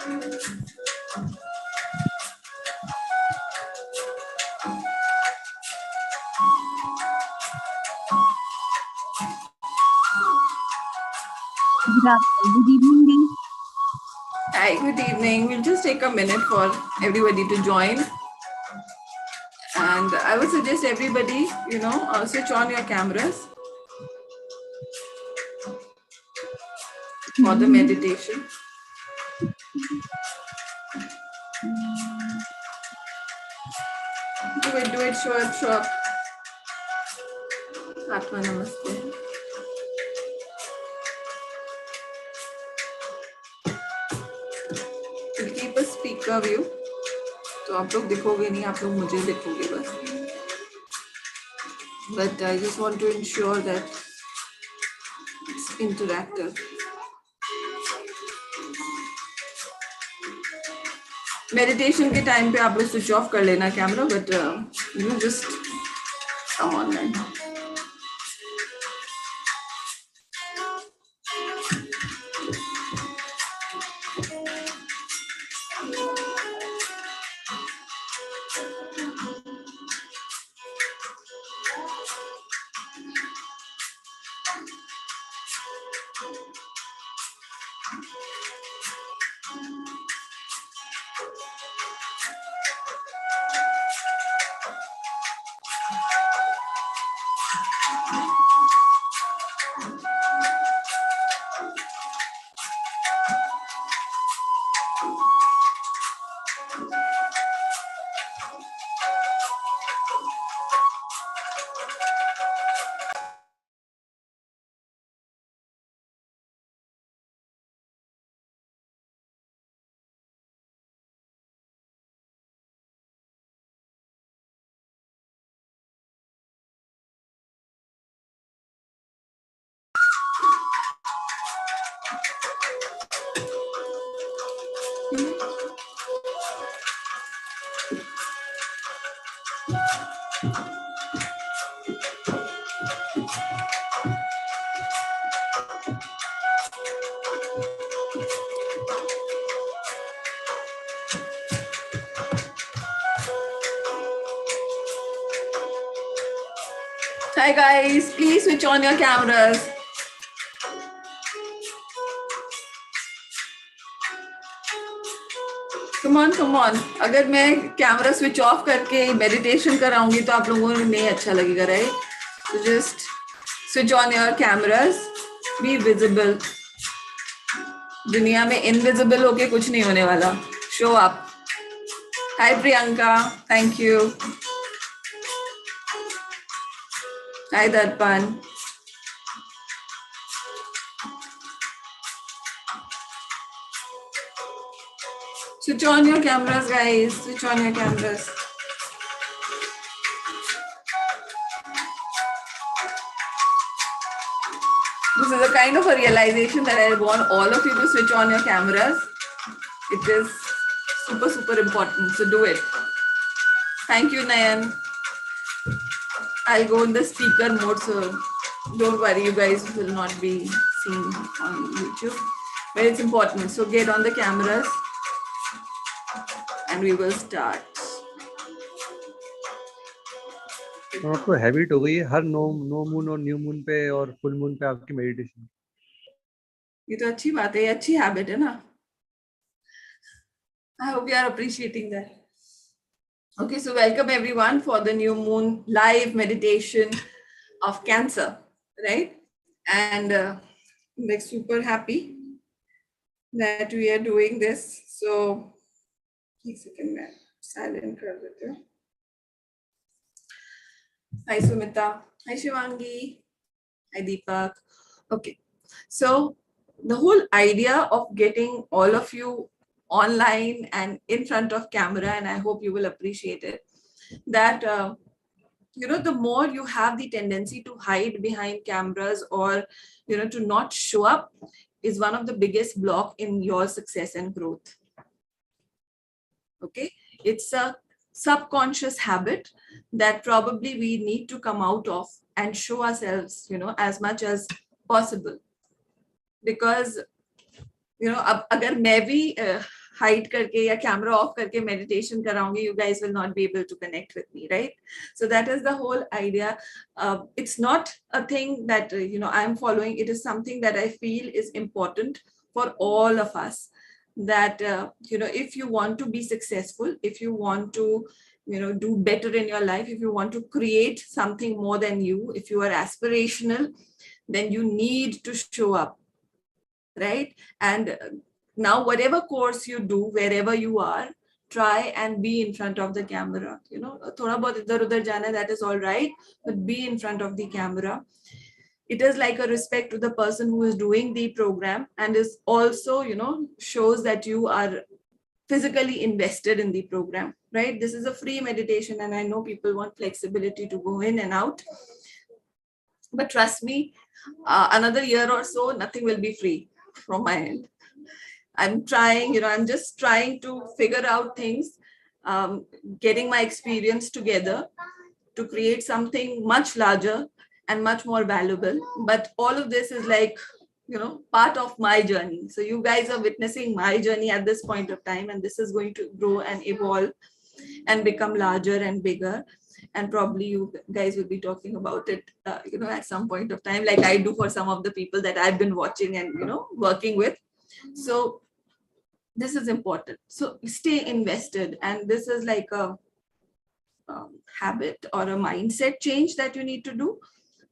Good evening, Dee. Hi, good evening. We'll just take a minute for everybody to join. And I would suggest everybody, switch on your cameras for the meditation. Do it, show up. Atma Namaste. We'll keep a speaker view. तो आप लोग दिखोगे नहीं, आप लोग मुझे दिखोगे बस. But I just want to ensure that it's interactive. Meditation के time पे आप लोग स्विच ऑफ कर लेना camera, but just come on man. Hi guys, please switch on your cameras. Come on. अगर मैं कैमरा स्विच ऑफ करके meditation कराऊंगी तो आप लोगों को नहीं अच्छा लगेगा, right? So just switch on your cameras, be visible. दुनिया में इनविजिबल होके कुछ नहीं होने वाला. Show up. Hi Priyanka, thank you. Hi Darpan. Switch on your cameras, guys. Switch on your cameras. This is a kind of a realization that I want all of you to switch on your cameras. It is super important. So do it. Thank you, Nayan. I'll go in the speaker mode, so don't worry, you guys will not be seen on YouTube. But it's important. So get on the cameras and we will start. आपको habit हो गई है हर no moon और new moon पे और full moon पे आपकी meditation. ये तो अच्छी बात है, ये अच्छी हैबिट है ना. I hope you are appreciating that. Okay, so welcome everyone for the new moon live meditation of Cancer, right? And I'm like super happy that we are doing this. So, एक second मैं silent कर देती हूँ. Hi Sumita. Hi Shivangi. Hi Deepak. Okay, so the whole idea of getting all of you online and in front of camera, and I hope you will appreciate it, that the more you have the tendency to hide behind cameras or to not show up is one of the biggest block in your success and growth. Okay, it's a subconscious habit that probably we need to come out of and show ourselves as much as possible, because अब अगर मैं भी hide करके या camera off करके meditation कराऊंगी, you guys will not be able to connect with me, right? So that is the whole idea. It's not a thing that I'm following. It is something that I feel is important for all of us. That if you want to be successful, if you want to do better in your life, if you want to create something more than you, if you are aspirational, then you need to show up, right? And now whatever course you do, wherever you are, try and be in front of the camera. Thoda bahut idhar udhar jana, that is all right, but be in front of the camera. It is like a respect to the person who is doing the program, and is also shows that you are physically invested in the program, right? This is a free meditation, and I know people want flexibility to go in and out, but trust me, another year or so, nothing will be free from my end. I'm trying, I'm just trying to figure out things, getting my experience together to create something much larger and much more valuable. But all of this is like, part of my journey. So you guys are witnessing my journey at this point of time, and this is going to grow and evolve and become larger and bigger. And probably you guys will be talking about it, at some point of time, like I do for some of the people that I've been watching and, working with. So this is important. So stay invested. And this is like a habit or a mindset change that you need to do.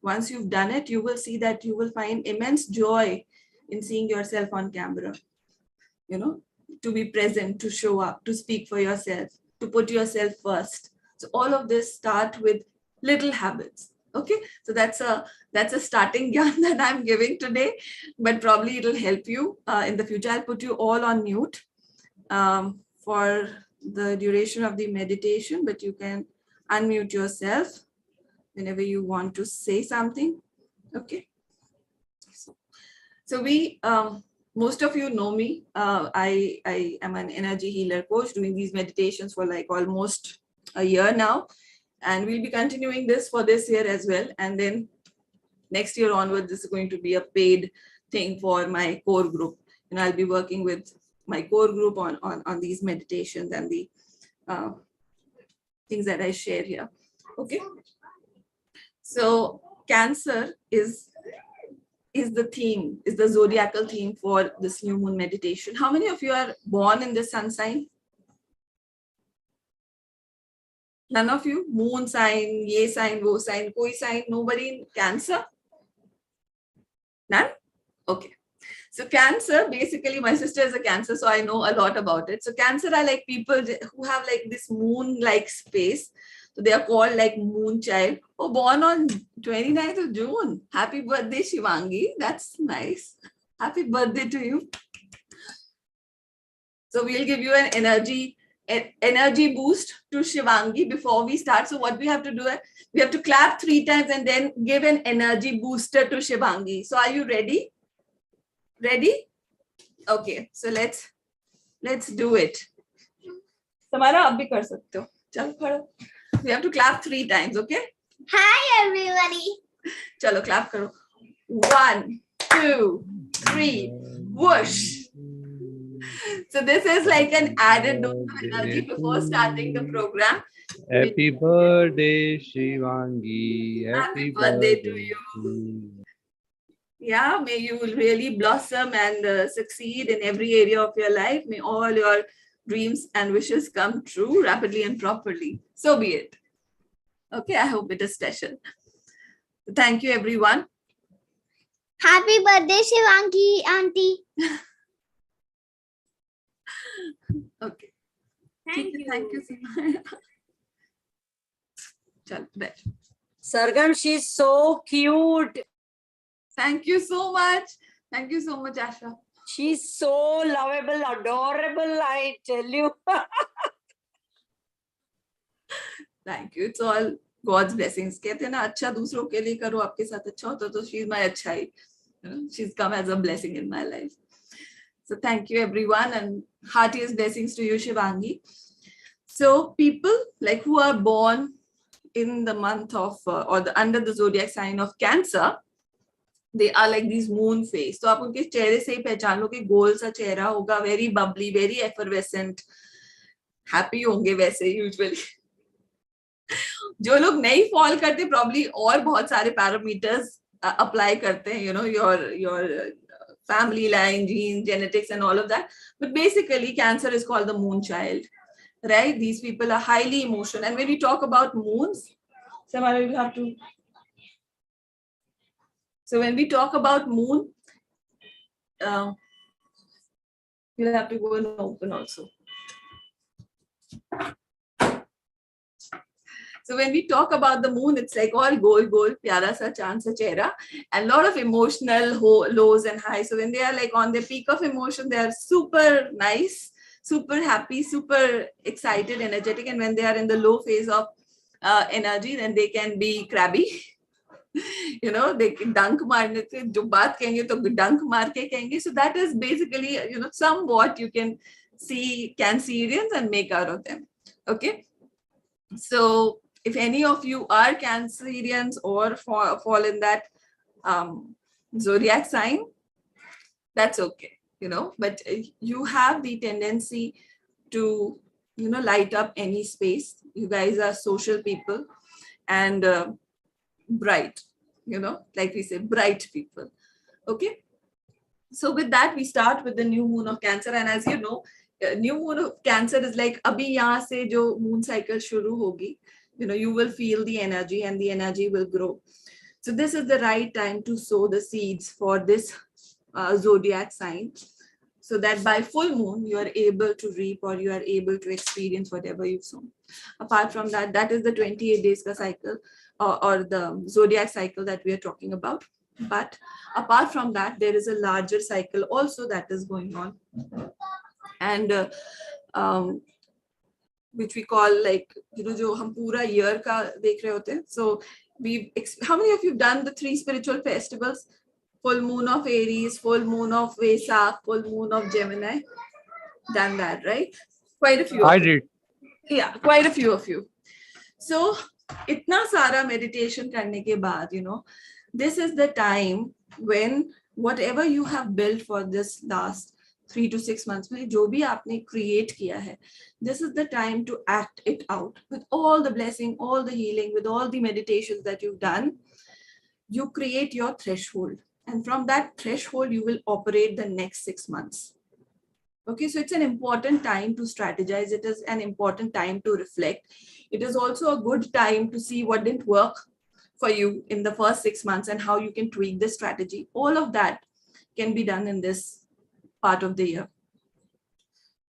Once you've done it, you will see that you will find immense joy in seeing yourself on camera, to be present, to show up, to speak for yourself, to put yourself first. So all of this start with little habits. Okay, so that's a starting yarn that I'm giving today, but probably it'll help you in the future. I'll put you all on mute for the duration of the meditation, but you can unmute yourself whenever you want to say something. Okay. So we, most of you know me. I am an energy healer coach doing these meditations for like almost a year now. And we'll be continuing this for this year as well. And then next year onwards, this is going to be a paid thing for my core group. And I'll be working with my core group on these meditations and the things that I share here. Okay. So Cancer is the theme, is the zodiacal theme for this new moon meditation. How many of you are born in the sun sign? None of you? Moon sign, ye sign, wo sign, koi sign, nobody in Cancer? None? Okay. So Cancer, basically my sister is a Cancer, so I know a lot about it. So Cancer are like people who have like this moon-like space. So they are called like moon child. Oh, born on 29th of June. Happy birthday, Shivangi. That's nice. Happy birthday to you. So we'll give you an energy boost to Shivangi before we start. So what we have to do is we have to clap 3 times and then give an energy booster to Shivangi. So are you ready? Ready? Okay. So let's do it. Samara, ab bhi kar sakte ho. Chalo khado. We have to clap 3 times, okay? Hi, everybody. Chalo, clap karo. 1, 2, 3, whoosh. So this is like an added dose of energy before starting the program. Happy birthday, Shivangi. Happy birthday to you. Yeah, may you really blossom and succeed in every area of your life. May all your dreams and wishes come true rapidly and properly. So be it. Okay, I hope it is special. Thank you, everyone. Happy birthday, Shivangi auntie. Okay. Thank you. Thank you so much. Chal, baith. Sargam, she's so cute. Thank you so much. Thank you so much, Asha. She's so lovable, adorable, I tell you. Thank you. It's all God's blessings. कहते हैं ना अच्छा दूसरों के लिए करो आपके साथ अच्छा होता तो she's my अच्छाई. She's come as a blessing in my life. So thank you everyone and heartiest blessings to you, Shivangi. So people like who are born in the month of under the zodiac sign of Cancer, they are like these moon face. तो आप उनके चेहरे से ही पहचान लो कि गोल सा चेहरा होगा, very bubbly, very effervescent, happy होंगे वैसे usually. जो लोग नहीं fall करते probably और बहुत सारे parameters apply करते हैं, you know, your family line, genes, genetics and all of that. But basically Cancer is called the moon child, right? These people are highly emotional. And when we talk about moons, Samara, you have to. So when we talk about moon, you'll have to go and open also. So when we talk about the moon, it's like all gold, pyara sa chand sa chehra, and a lot of emotional lows and highs. So when they are like on their peak of emotion, they are super nice, super happy, super excited, energetic. And when they are in the low phase of energy, then they can be crabby. You know, they dunk marne se jo baat kenge to dunk maar ke kenge. So that is basically, you know, somewhat you can see Cancerians and make out of them. Okay. So if any of you are Cancerians or fall in that zodiac sign, that's okay, you know, but you have the tendency to, you know, light up any space. You guys are social people and bright, you know, like we say, bright people. Okay. So with that, we start with the new moon of Cancer. And as you know, new moon of Cancer is like, abhi yahan se jo moon cycle shuru hogi, you know, you will feel the energy and the energy will grow. So this is the right time to sow the seeds for this zodiac sign, so that by full moon, you are able to reap or you are able to experience whatever you've sown. Apart from that, that is the 28 days ka cycle or the zodiac cycle that we are talking about. But apart from that, there is a larger cycle also that is going on. And which we call like, you know, jo hum pura year ka dekh rahe hote hain. So how many of you have done the 3 spiritual festivals? Full moon of Aries, full moon of Vesak, full moon of Gemini. Done that, right? Quite a few. I did. Yeah, quite a few of you. So itna sara meditation karne ke baad, you know, this is the time when whatever you have built for this last 3 to 6 months, mein jo bhi aapne create kiya hai, this is the time to act it out with all the blessing, all the healing, with all the meditations that you've done. You create your threshold, and from that threshold you will operate the next 6 months. Okay, so it's an important time to strategize. It is an important time to reflect. It is also a good time to see what didn't work for you in the first 6 months and how you can tweak the strategy. All of that can be done in this part of the year.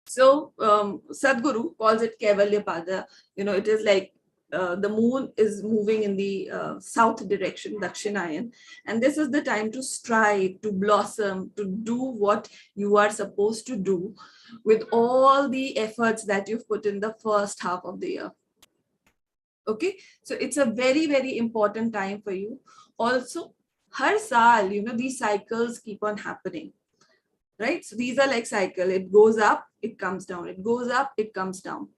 So Sadhguru calls it Kaivalya Pada. You know, it is like the moon is moving in the south direction, Dakshinayan, and this is the time to strive, to blossom, to do what you are supposed to do with all the efforts that you've put in the first half of the year. Okay, so it's a very, very important time for you. Also, har saal, you know, these cycles keep on happening, right? So these are like cycle. It goes up, it comes down. It goes up, it comes down.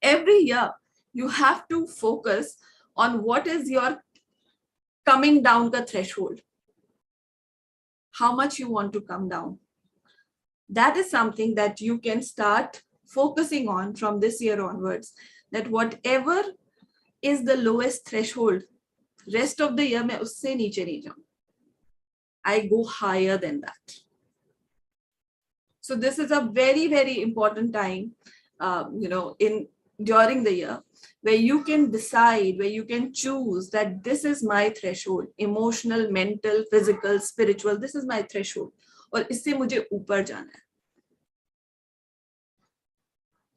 Every year, you have to focus on what is your coming down the threshold. How much you want to come down. That is something that you can start focusing on from this year onwards. That whatever is the lowest threshold, rest of the year, मैं उससे नीचे नहीं जाऊँ. I go higher than that. So this is a very, very important time, you know, during the year, where you can decide, where you can choose that this is my threshold, emotional, mental, physical, spiritual, this is my threshold. और इससे मुझे ऊपर जाना है.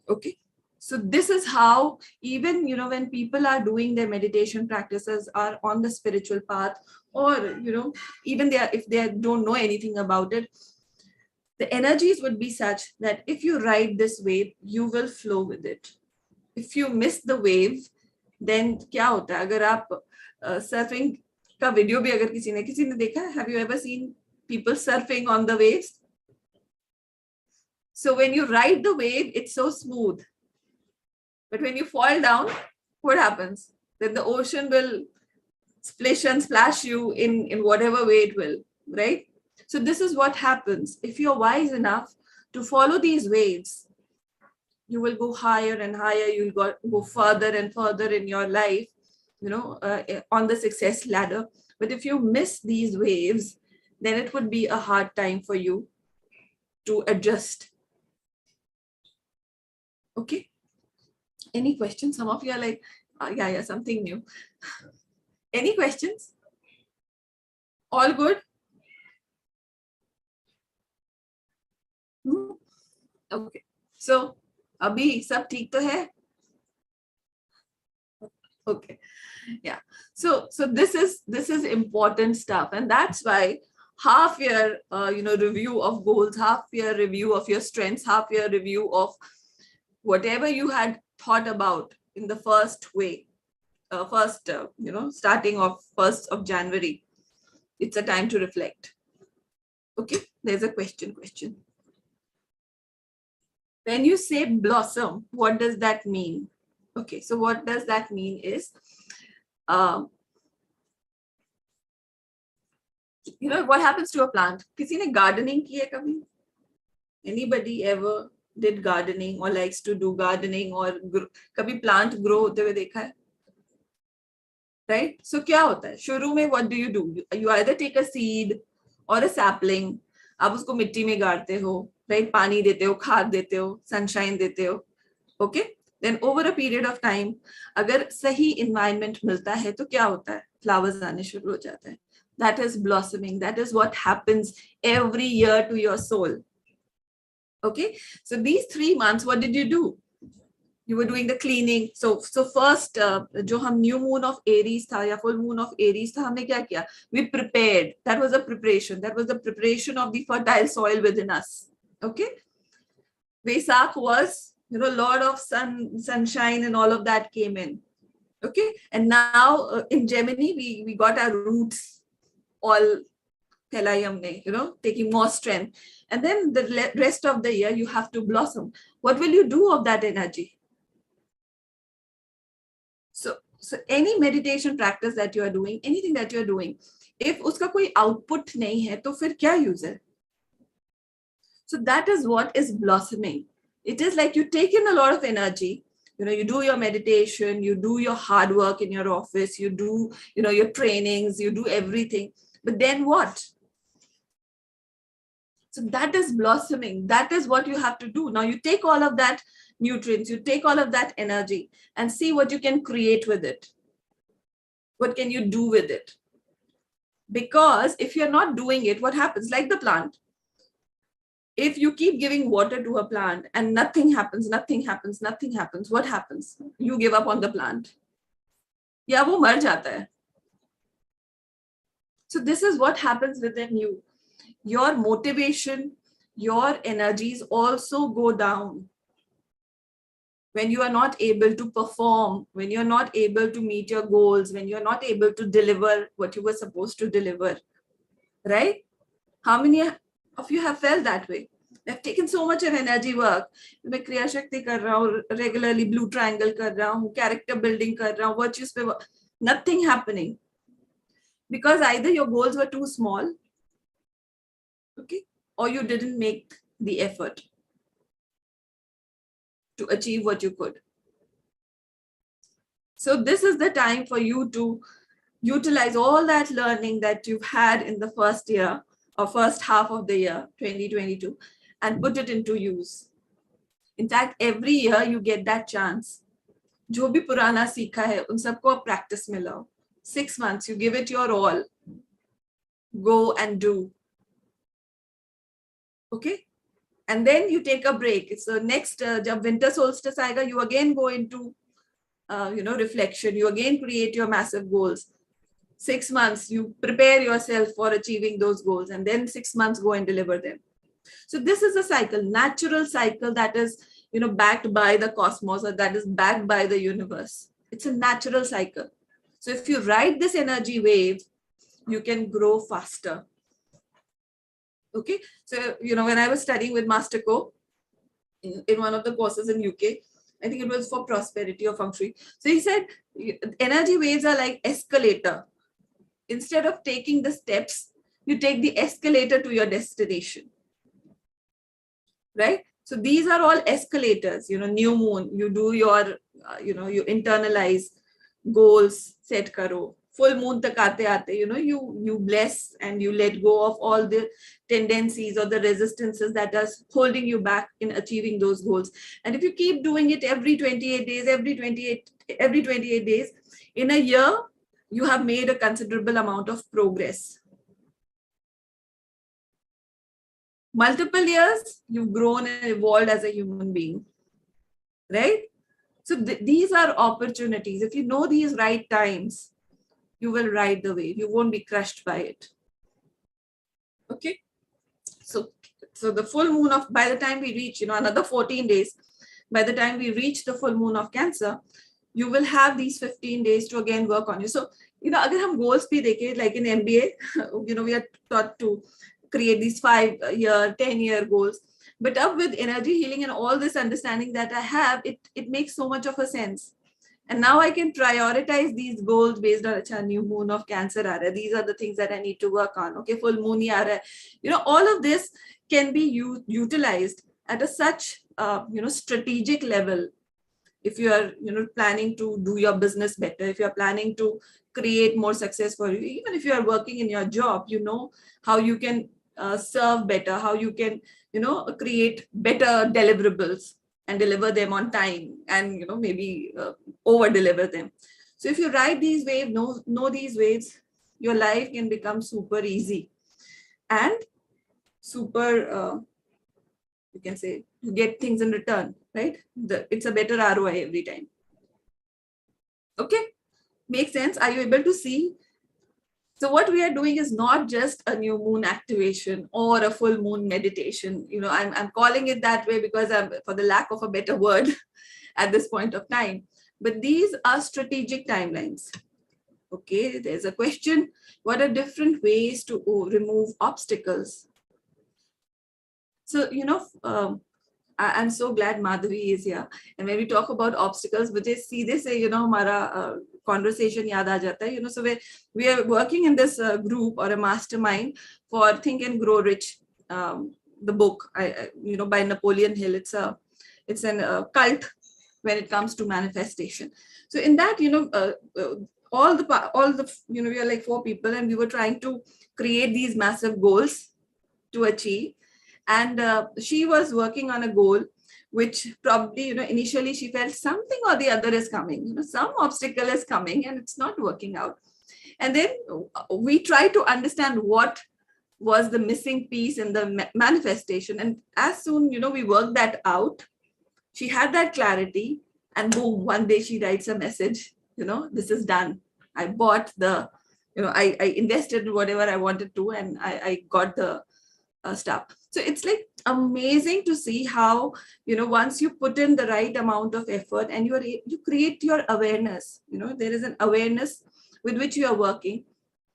Okay. So this is how, even, you know, when people are doing their meditation practices, are on the spiritual path, or, you know, even if they don't know anything about it, the energies would be such that if you ride this wave, you will flow with it. If you miss the wave, then क्या होता है? अगर आप surfing का video भी अगर किसी ने देखा है, have you ever seen people surfing on the waves? So when you ride the wave, it's so smooth. But when you fall down, what happens? Then the ocean will splish and splash you in whatever way it will, right? So this is what happens. If you're wise enough to follow these waves, you will go higher and higher. You'll go further and further in your life, on the success ladder. But if you miss these waves, then it would be a hard time for you to adjust. Okay. Any questions? Some of you are like, yeah, something new. Any questions? All good? Okay. So, abhi sab theek to hai? Okay. Yeah. So this is important stuff, and that's why half year review of goals, half year review of your strengths, half year review of whatever you had thought about in the first way, starting of 1st of January. It's a time to reflect. Okay, there's a question. When you say blossom, what does that mean? Okay, so what does that mean is, what happens to a plant? Kisi ne gardening ki hai kabhi? Anybody ever did gardening or likes to do gardening or kabhi plant grow hote hue dekha hai? Right? So kya hota hai? Shuru mein what do? You either take a seed or a sapling, aap usko mitti mein gaadte ho, right? Pani dete ho, खाद dete ho, sunshine dete ho. Okay? Then over a period of time, agar sahi environment milta hai to kya hota hai? Flowers aane shuru ho jate hain. That is blossoming. That is what happens every year to your soul. Okay? So these 3 months, what did you do? You were doing the cleaning. So first, jo hum new moon of Aries tha ya full moon of Aries tha, humne kya kiya? We prepared. That was a preparation. That was the preparation of the fertile soil within us. Okay? Vesak was, a lot of sunshine and all of that came in. Okay? And now in Gemini, we got our roots all taking more strength. And then the rest of the year, you have to blossom. What will you do of that energy? So any meditation practice that you are doing, anything that you are doing, if uska koi output nahi hai, to fir kya use hai? So that is what is blossoming. It is like you take in a lot of energy. You do your meditation, you do your hard work in your office, you do, your trainings, you do everything. But then what? So that is blossoming. That is what you have to do. Now you take all of that nutrients, you take all of that energy and see what you can create with it. What can you do with it? Because if you're not doing it, what happens? Like the plant. If you keep giving water to a plant and nothing happens, what happens? You give up on the plant. Ya wo mar jata hai. So this is what happens within you. Your motivation, your energies also go down when you are not able to perform, when you're not able to meet your goals, when you're not able to deliver what you were supposed to deliver. Right? How many of you have felt that way? I've taken so much of energy work. मैं क्रिया शक्ति कर रहा हूँ, regularly blue triangle कर रहा हूँ, character building कर रहा हूँ, virtues पे nothing happening. Because either your goals were too small, okay, or you didn't make the effort to achieve what you could. So this is the time for you to utilize all that learning that you've had in the first year or first half of the year 2022 and put it into use. In fact, every year you get that chance. जो भी पुराना सीखा है उन सबको practice में लाओ. 6 months, you give it your all. Go and do. Okay? And then you take a break. It's the next, jab winter solstice aayega, you again go into, reflection. You again create your massive goals. 6 months, you prepare yourself for achieving those goals. And then 6 months, go and deliver them. So this is a cycle, natural cycle that is, backed by the cosmos or that is backed by the universe. It's a natural cycle. So if you ride this energy wave, you can grow faster. Okay. So, when I was studying with Master Ko in one of the courses in UK, I think it was for prosperity or feng shui. So he said, energy waves are like escalator. instead of taking the steps, you take the escalator to your destination, right? So these are all escalators, new moon, you do your, you internalize goals, set karo. Full moon tak aate, you bless and you let go of all the tendencies or the resistances that are holding you back in achieving those goals. And if you keep doing it every 28 days, every 28 days, in a year, you have made a considerable amount of progress. Multiple years, you've grown and evolved as a human being, right? So these are opportunities. If you know these right times, you will ride the wave. You won't be crushed by it. Okay. So the full moon of, by the time we reach, another 14 days, by the time we reach the full moon of Cancer, you will have these 15 days to again work on you. So, agar hum goals bhi dekhe, like in MBA, we are taught to create these 5-year, 10-year goals. But up with energy healing and all this understanding that I have, it makes so much of a sense. And now I can prioritize these goals based on a new moon of Cancer. These are the things that I need to work on. Okay, full moon. All of this can be utilized at a such, strategic level. If you are, planning to do your business better, if you are planning to create more success for you, even if you are working in your job, how you can serve better, how you can, create better deliverables and deliver them on time and, maybe over deliver them. So if you ride these waves, know these waves, your life can become super easy and super, you can say, you get things in return, right? It's a better ROI every time. Okay, makes sense? Are you able to see? So what we are doing is not just a new moon activation or a full moon meditation. I'm calling it that way because I'm, for the lack of a better word at this point of time. But these are strategic timelines. Okay, there's a question. What are different ways to remove obstacles? So, I'm so glad Madhavi is here. And when we talk about obstacles, which is see this, Mara conversation yaad aa jata hai. So we are working in this group or a mastermind for Think and Grow Rich, the book, by Napoleon Hill. It's an cult when it comes to manifestation. So in that, all the we are like 4 people and we were trying to create these massive goals to achieve. And she was working on a goal, which probably, initially she felt something or the other is coming, some obstacle is coming and it's not working out. And then we try to understand what was the missing piece in the manifestation. And as soon, we worked that out, she had that clarity and boom, one day she writes a message, this is done. I bought the, I invested in whatever I wanted to and I got the stuff. So it's like amazing to see how, once you put in the right amount of effort and you create your awareness, there is an awareness with which you are working.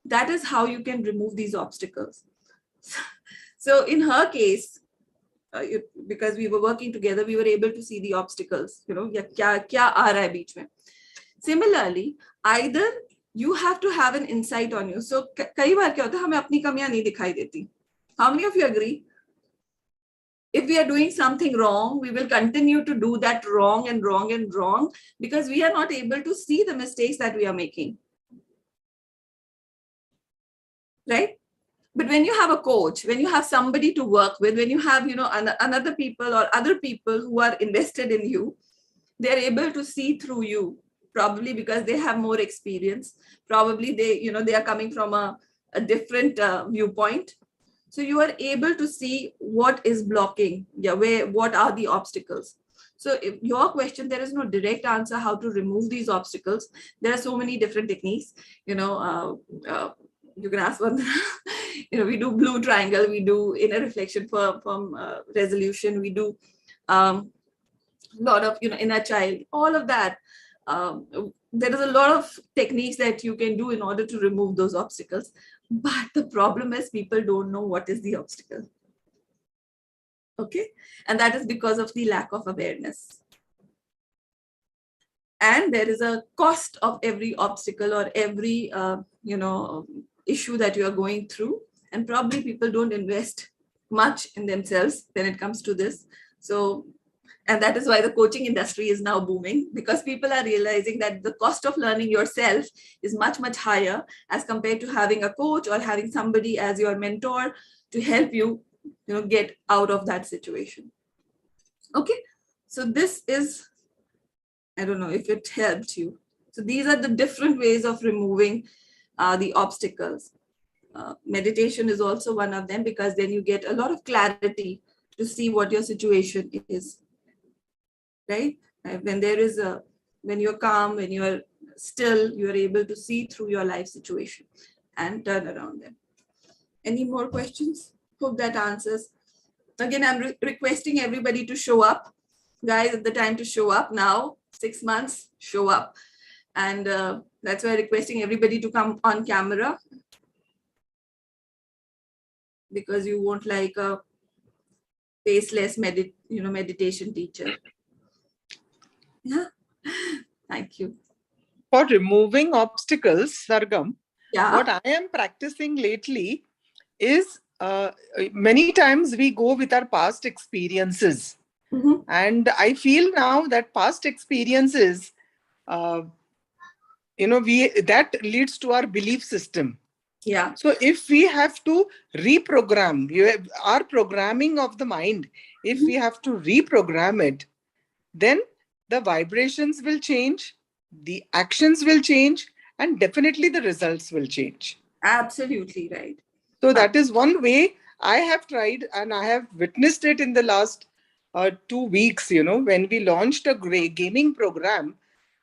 That is how you can remove these obstacles. So in her case, because we were working together, we were able to see the obstacles, kya aa raha hai beech mein. Similarly, either you have to have an insight on you. So kai baar kya hota hai, hame apni kamiyan nahi dikhai deti. How many of you agree? If we are doing something wrong, we will continue to do that wrong and wrong and wrong because we are not able to see the mistakes that we are making. Right? But when you have a coach, when you have somebody to work with, when you have, another people or other people who are invested in you, they're able to see through you, probably because they have more experience. Probably they are coming from a different viewpoint. So you are able to see what is blocking, what are the obstacles. So if your question, there is no direct answer how to remove these obstacles. There are so many different techniques, you can ask one, we do blue triangle, we do inner reflection from resolution, we do a lot of, inner child, all of that. There is a lot of techniques that you can do in order to remove those obstacles. But the problem is people don't know what is the obstacle. Okay. And that is because of the lack of awareness. and there is a cost of every obstacle or every issue that you are going through, and probably people don't invest much in themselves when it comes to this. So, and that is why the coaching industry is now booming, because people are realizing that the cost of learning yourself is much, much higher as compared to having a coach or having somebody as your mentor to help you, get out of that situation. Okay, so this is, I don't know if it helped you. So these are the different ways of removing the obstacles. Meditation is also one of them, because then you get a lot of clarity to see what your situation is, right? When you're calm, when you're still, you're able to see through your life situation and turn around them. Any more questions? Hope that answers. Again, I'm requesting everybody to show up. Guys, at the time to show up now, 6 months, show up. And that's why I'm requesting everybody to come on camera, because you won't like a faceless meditation teacher. Yeah, thank you. For removing obstacles, Sargam, Yeah. what I am practicing lately is many times we go with our past experiences. Mhm. And I feel now that past experiences, that leads to our belief system. Yeah. So if we have to reprogram our programming of the mind, if we have to reprogram it, then the vibrations will change, the actions will change, and definitely the results will change. Absolutely right. So that is one way I have tried, and I have witnessed it in the last 2 weeks. When we launched a gaming program,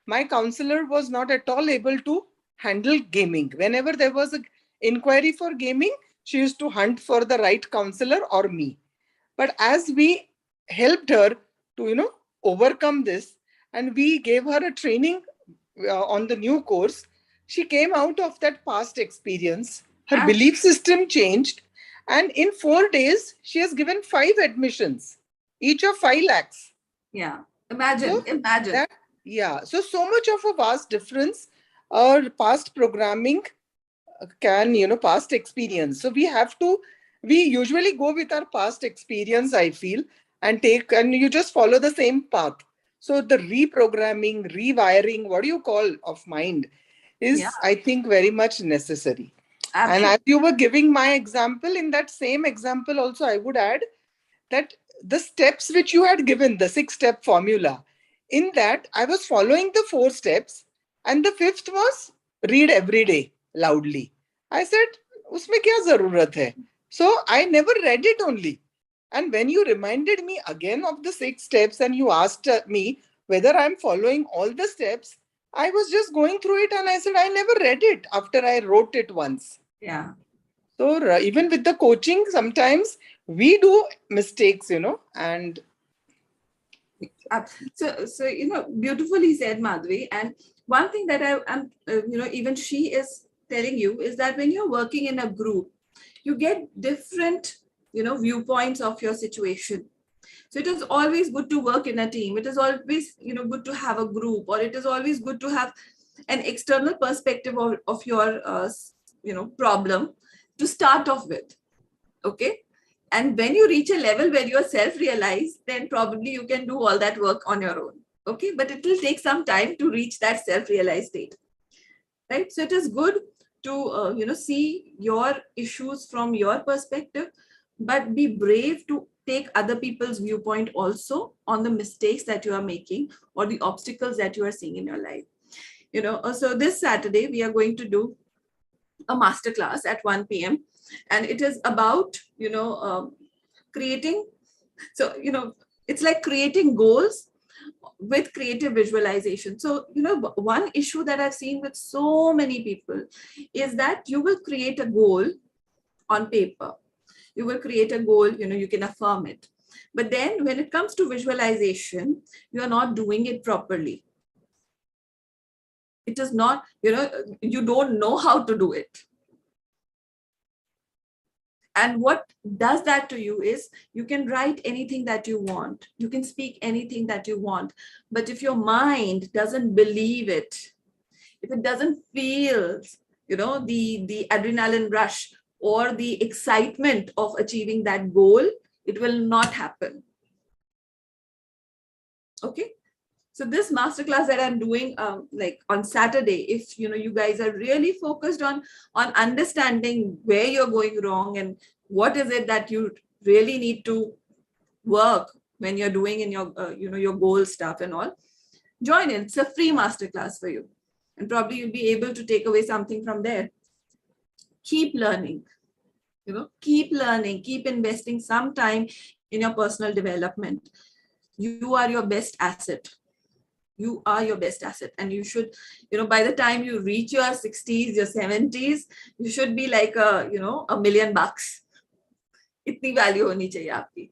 my counselor was not at all able to handle gaming. Whenever there was an inquiry for gaming, she used to hunt for the right counselor or me. But as we helped her to, overcome this, and we gave her a training on the new course, she came out of that past experience. Her belief system changed. And in 4 days, she has given 5 admissions, each of 5 lakhs. Yeah. Imagine. So much of a vast difference or past programming can, past experience. So we usually go with our past experience, I feel, and you just follow the same path. So the reprogramming, rewiring, what do you call, of mind is, I think, very much necessary. Absolutely. And as you were giving my example, in that same example also, I would add that the steps which you had given, the 6-step formula, in that I was following the 4 steps, and the 5th was read every day loudly. I said, usme kya zarurat hai? So I never read it only. And when you reminded me again of the 6 steps and you asked me whether I'm following all the steps, I was just going through it and I said, I never read it after I wrote it once. Yeah. So even with the coaching, sometimes we do mistakes, and so beautifully said, Madhvi. And one thing that I'm even she is telling you is that when you're working in a group, you get different viewpoints of your situation. So it is always good to work in a team. It is always good to have a group, or it is always good to have an external perspective of your problem to start off with. Okay. And when you reach a level where you are self-realized, then probably you can do all that work on your own. Okay. But it will take some time to reach that self-realized state. Right. So it is good to, see your issues from your perspective, but be brave to take other people's viewpoint also on the mistakes that you are making or the obstacles that you are seeing in your life. So this Saturday, we are going to do a masterclass at 1 p.m. and it is about creating, so it's like creating goals with creative visualization. So one issue that I've seen with so many people is that you will create a goal on paper, you will create a goal, you can affirm it, but then when it comes to visualization, you are not doing it properly. It is not, you don't know how to do it. And what does that to you is you can write anything that you want, you can speak anything that you want, but if your mind doesn't believe it, if it doesn't feel, the adrenaline rush or the excitement of achieving that goal, it will not happen. Okay. So this masterclass that I'm doing like on Saturday, if you guys are really focused on understanding where you're going wrong and what is it that you really need to work when you're doing in your your goal stuff and all, join in. It's a free masterclass for you, and probably you'll be able to take away something from there. Keep learning, keep learning, keep investing some time in your personal development. You are your best asset. You are your best asset, and you should, by the time you reach your 60s, your 70s, you should be like $1 million. Itni value honi chahiye aapki.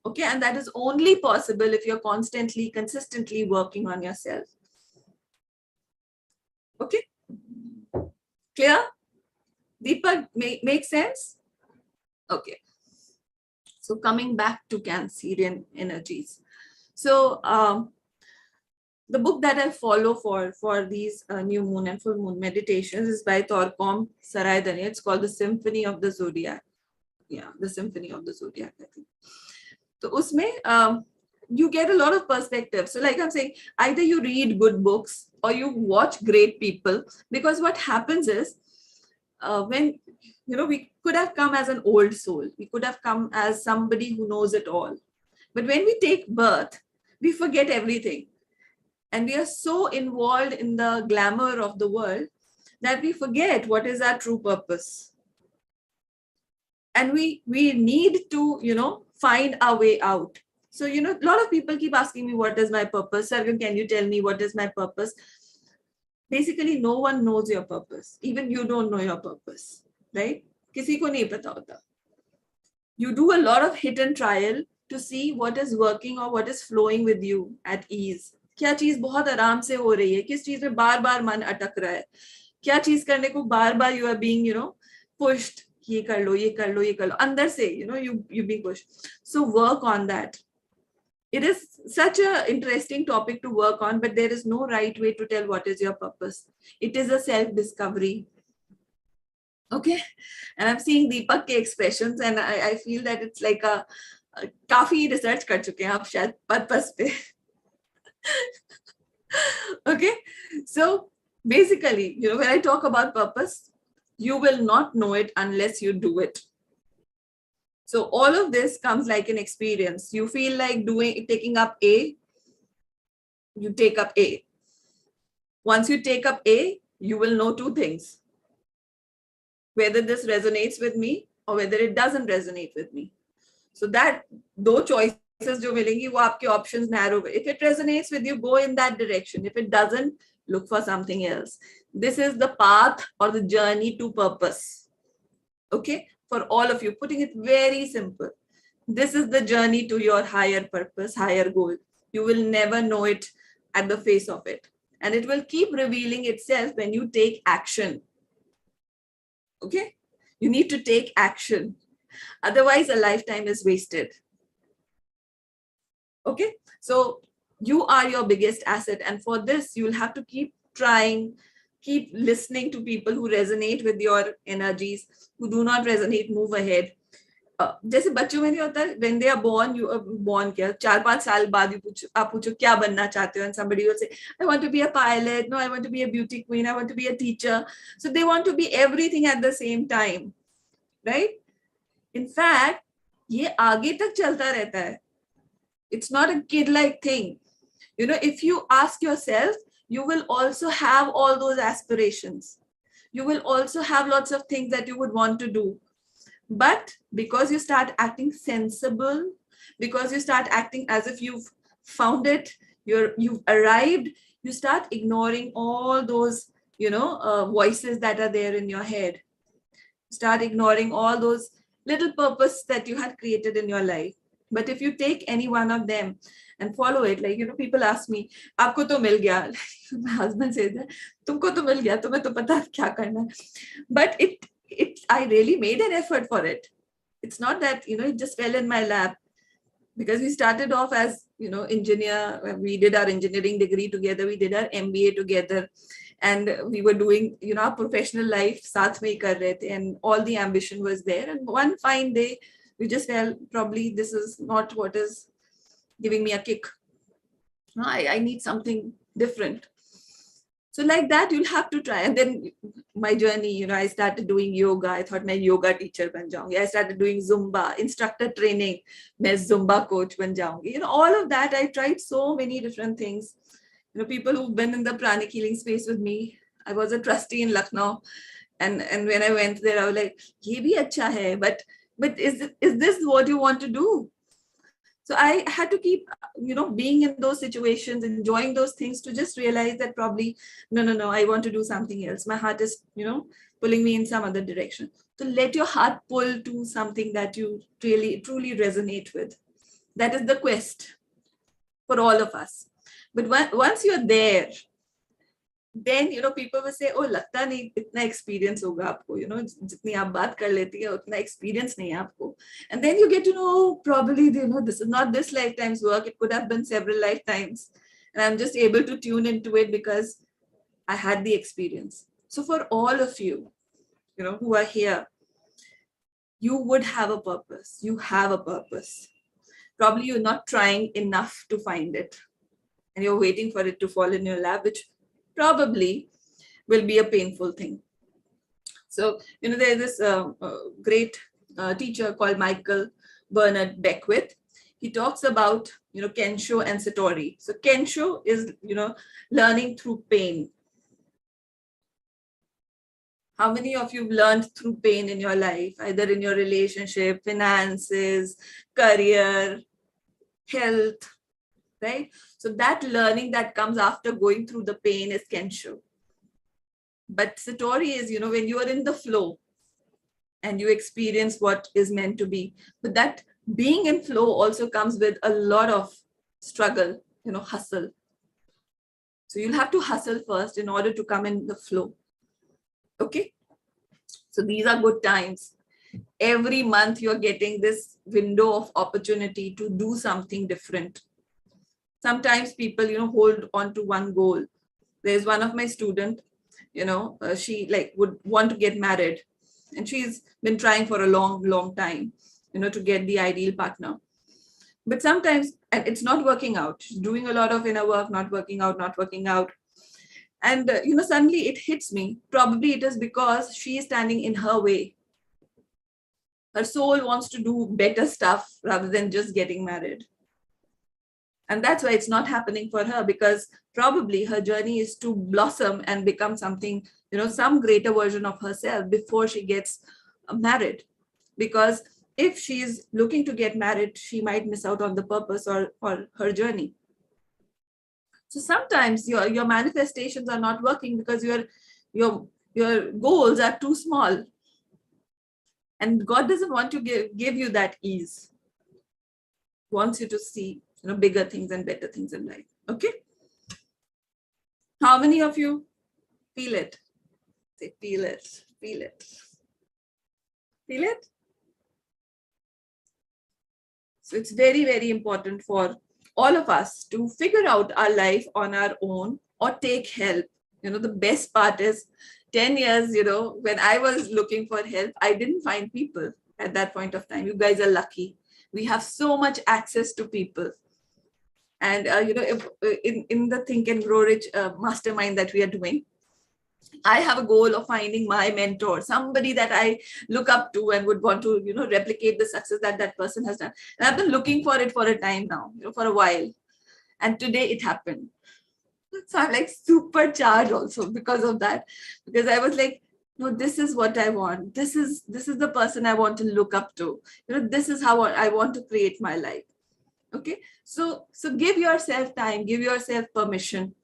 Okay, and that is only possible if you're constantly, consistently working on yourself. Okay, clear? Deepak, make sense? Okay. So coming back to Cancerian energies. So the book that I follow for these new moon and full moon meditations is by Torkom Saraydani. It's called The Symphony of the Zodiac. Yeah, The Symphony of the Zodiac, I think. So usme, you get a lot of perspective. So like I'm saying, either you read good books or you watch great people, because what happens is when, we could have come as an old soul. We could have come as somebody who knows it all. But when we take birth, we forget everything. And we are so involved in the glamour of the world that we forget what is our true purpose. And we need to, find our way out. So, a lot of people keep asking me, what is my purpose? Sargun, can you tell me what is my purpose? Basically, no one knows your purpose. Even you don't know your purpose, right? Kisi ko nahi pata hota. You do a lot of hit and trial to see what is working or what is flowing with you at ease. क्या चीज बहुत आराम से हो रही है, किस चीज में बार बार मन अटक रहा है, क्या चीज करने को बार बार you are being pushed, ये कर लो ये कर लो ये कर लो, अंदर से you being pushed. So work on that. It is such a interesting topic to work on, but there is no right way to tell what is your purpose. It is a self-discovery. Okay, and I'm seeing Deepak ke expressions, and I feel that it's like a काफी research कर चुके हैं आप शायद purpose पे. Okay, so basically, when I talk about purpose, you will not know it unless you do it. So all of this comes like an experience. You feel like taking up A, you take up A. Once you take up A, you will know two things: whether this resonates with me or whether it doesn't resonate with me. So that दो choices जो मिलेंगी वो आपके options narrow. If it resonates with you, go in that direction. If it doesn't, look for something else. This is the path or the journey to purpose. Okay, for all of you, putting it very simple. This is the journey to your higher purpose, higher goal. You will never know it at the face of it. And it will keep revealing itself when you take action. Okay, you need to take action. Otherwise, a lifetime is wasted. Okay, so you are your biggest asset. And for this, you'll have to keep trying, keep listening to people who resonate with your energies, who do not resonate, move ahead. जैसे बच्चों में नहीं होता, when they are born, you are born क्या 4-5 साल बाद आप पूछो क्या बनना चाहते हो, and somebody will say, I want to be a pilot, no, I want to be a beauty queen, I want to be a teacher. So they want to be everything at the same time, right? In fact, ये आगे तक चलता रहता है. It's not a kid-like thing. If you ask yourself, you will also have all those aspirations. You will also have lots of things that you would want to do. But because you start acting sensible, because you start acting as if you've found it, you've arrived, you start ignoring all those, voices that are there in your head. Start ignoring all those little purpose that you had created in your life. But if you take any one of them and follow it, like, people ask me, aapko to mil gaya. My husband says that, tumko to mil gaya, tumhe to pata kya karna hai. But I really made an effort for it. it's not that, it just fell in my lap, because we started off as, engineer. We did our engineering degree together. We did our MBA together. And we were doing, our professional life saath mein hi kar rahe the, and all the ambition was there. And one fine day, we just felt probably this is not what is giving me a kick. I need something different. So like that, you'll have to try. And then my journey, I started doing yoga. I thought मैं yoga teacher ban jaungi. I started doing Zumba, instructor training. मैं Zumba coach ban jaungi. All of that, I tried so many different things. People who've been in the pranic healing space with me. I was a trustee in Lucknow. And when I went there, I was like, ye bhi acha hai, but is this what you want to do? So I had to keep, being in those situations, enjoying those things, to just realize that probably, no, I want to do something else. My heart is, pulling me in some other direction. So let your heart pull to something that you really, truly resonate with. That is the quest for all of us. But once you're there, then, people will say, oh, लगता नहीं इतना experience होगा आपको, जितनी आप बात कर लेती है उतना experience नहीं है आपको. And then you get to know, probably, this is not this lifetime's work. It could have been several lifetimes. And I'm just able to tune into it because I had the experience. So for all of you, who are here, you would have a purpose. You have a purpose. Probably you're not trying enough to find it. And you're waiting for it to fall in your lap, which probably will be a painful thing. So, there's this great teacher called Michael Bernard Beckwith. He talks about, Kensho and Satori. So Kensho is, learning through pain. How many of you have learned through pain in your life, either in your relationship, finances, career, health, right? So that learning that comes after going through the pain is Kensho. But Satori is, when you are in the flow and you experience what is meant to be. But that being in flow also comes with a lot of struggle, hustle. So you'll have to hustle first in order to come in the flow. Okay? So these are good times. Every month you're getting this window of opportunity to do something different. Sometimes people, hold on to one goal. There's one of my students, she would want to get married, and she's been trying for a long, long time, to get the ideal partner. But sometimes it's not working out. She's doing a lot of inner work, not working out. And, suddenly it hits me. Probably it is because she is standing in her way. Her soul wants to do better stuff rather than just getting married. And that's why it's not happening for her, because probably her journey is to blossom and become something, some greater version of herself before she gets married. Because if she's looking to get married, she might miss out on the purpose or her journey. So sometimes your manifestations are not working because your goals are too small. And God doesn't want to give you that ease. He wants you to see bigger things and better things in life. Okay? How many of you feel it? Say, feel it, feel it. Feel it? So it's very, very important for all of us to figure out our life on our own or take help. The best part is 10 years, when I was looking for help, I didn't find people at that point of time. You guys are lucky. We have so much access to people. And, if, in the Think and Grow Rich mastermind that we are doing, I have a goal of finding my mentor, somebody that I look up to and would want to, replicate the success that that person has done. And I've been looking for it for a time now, for a while. And today it happened. So I'm like supercharged also because of that, because I was like, no, this is what I want. This is the person I want to look up to. This is how I want to create my life. Okay, so give yourself time, give yourself permission.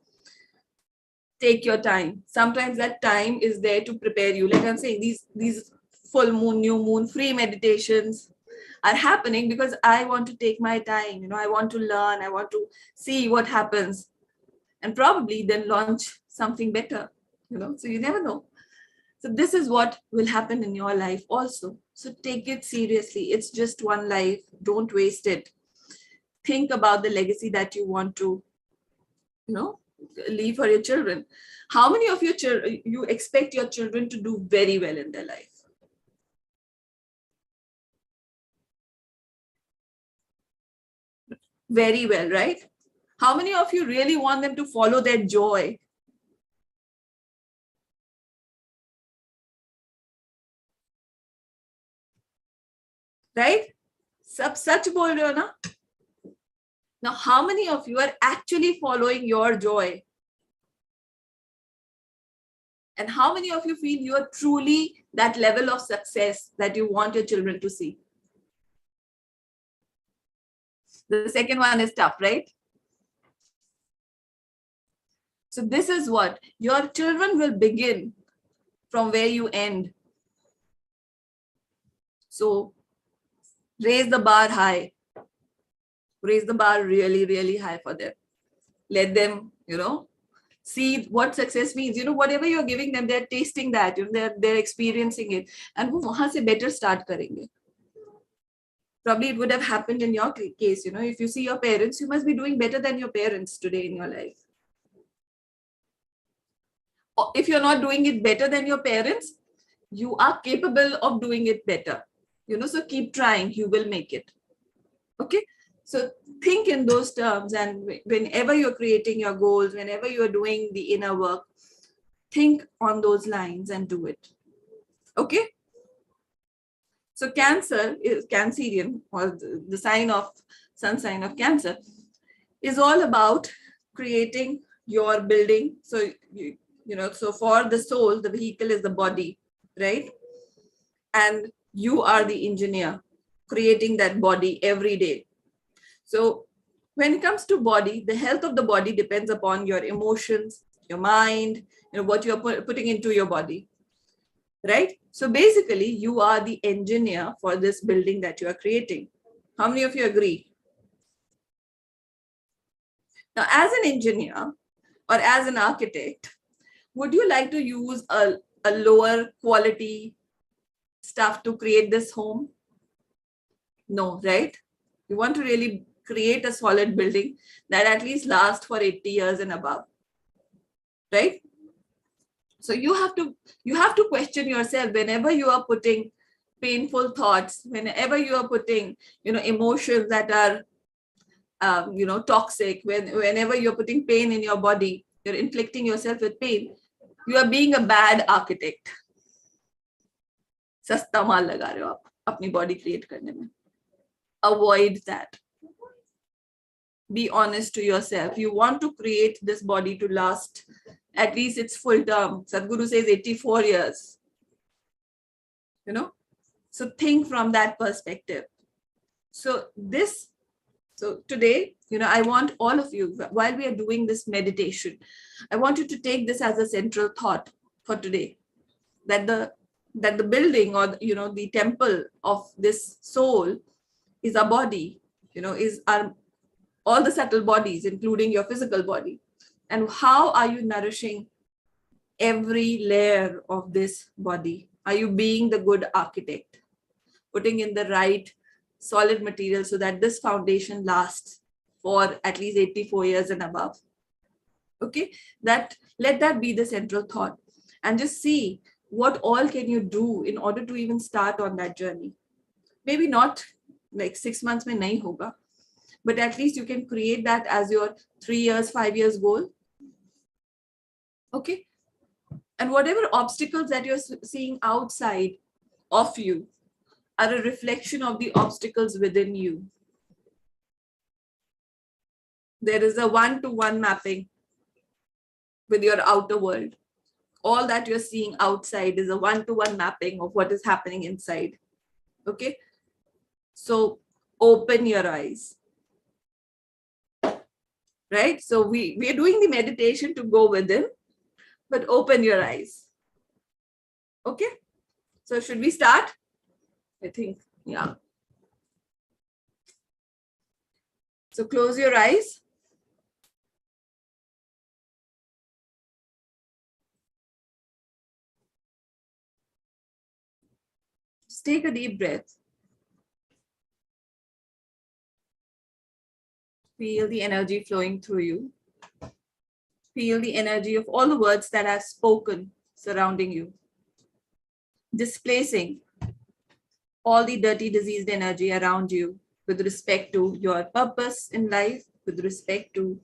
Take your time. Sometimes that time is there to prepare you. Like I'm saying, these full moon, new moon, free meditations are happening because I want to take my time. I want to learn. I want to see what happens, and probably then launch something better. So you never know. So this is what will happen in your life also. So take it seriously. It's just one life. Don't waste it. Think about the legacy that you want to, leave for your children. How many of your children you expect your children to do very well in their life? Very well, right? How many of you really want them to follow their joy? Right? Sab sach bol rahe ho na? Now, how many of you are actually following your joy? And how many of you feel you are truly that level of success that you want your children to see? The second one is tough, right? So this is what your children will begin from where you end. So raise the bar high. Raise the bar really, really high for them. Let them, see what success means. Whatever you're giving them, they're tasting that, they're experiencing it. And wo wahan se better start karenge. Probably it would have happened in your case, if you see your parents, you must be doing better than your parents today in your life. Or if you're not doing it better than your parents, you are capable of doing it better. So keep trying, you will make it. Okay. So think in those terms, and whenever you're creating your goals, whenever you're doing the inner work, think on those lines and do it. Okay. So Cancer is Cancerian, or the sun sign of Cancer, is all about creating your building. So so for the soul, the vehicle is the body, right? And you are the engineer creating that body every day. So when it comes to body, the health of the body depends upon your emotions, your mind, what you're putting into your body, right? So basically, you are the engineer for this building that you are creating. How many of you agree? Now, as an engineer or as an architect, would you like to use a lower quality stuff to create this home? No, right? You want to really create a solid building that at least lasts for 80 years and above, right? So you have to question yourself whenever you are putting painful thoughts, whenever you are putting emotions that are toxic, whenever you're putting pain in your body, you're inflicting yourself with pain, you are being a bad architect. सस्ता माल लगा रहे हो आप अपनी body create करने में. Avoid that. Be honest to yourself. You want to create this body to last at least its full term. Sadhguru says 84 years. So think from that perspective. So today, I want all of you, while we are doing this meditation, I want you to take this as a central thought for today, that the building, or the temple of this soul is our body, is our all the subtle bodies, including your physical body. And how are you nourishing every layer of this body? Are you being the good architect, putting in the right solid material so that this foundation lasts for at least 84 years and above? Okay, let that be the central thought, and just see what all can you do in order to even start on that journey. Maybe not like 6 months mein nahi hoga, but at least you can create that as your 3 years, 5 years goal. Okay. And whatever obstacles that you're seeing outside of you are a reflection of the obstacles within you. There is a one-to-one mapping with your outer world. All that you're seeing outside is a one-to-one mapping of what is happening inside. Okay. So open your eyes. Right? So we are doing the meditation to go within, but open your eyes. Okay? So should we start? I think, yeah. So close your eyes. Just take a deep breath. Feel the energy flowing through you. Feel the energy of all the words that are spoken surrounding you, displacing all the dirty, diseased energy around you with respect to your purpose in life, with respect to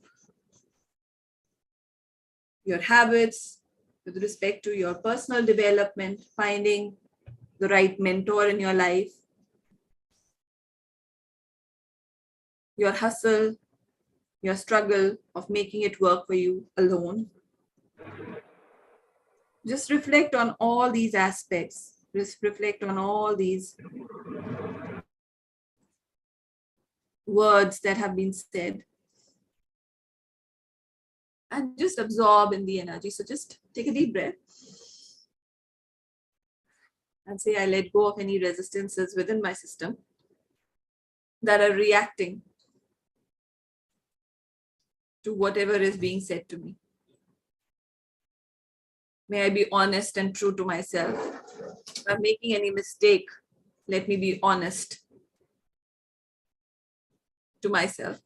your habits, with respect to your personal development, finding the right mentor in your life, your hustle, your struggle of making it work for you alone. Just reflect on all these aspects. Just reflect on all these words that have been said. And just absorb in the energy. So just take a deep breath. And say, I let go of any resistances within my system that are reacting to whatever is being said to me. May I be honest and true to myself. If I'm making any mistake, let me be honest to myself.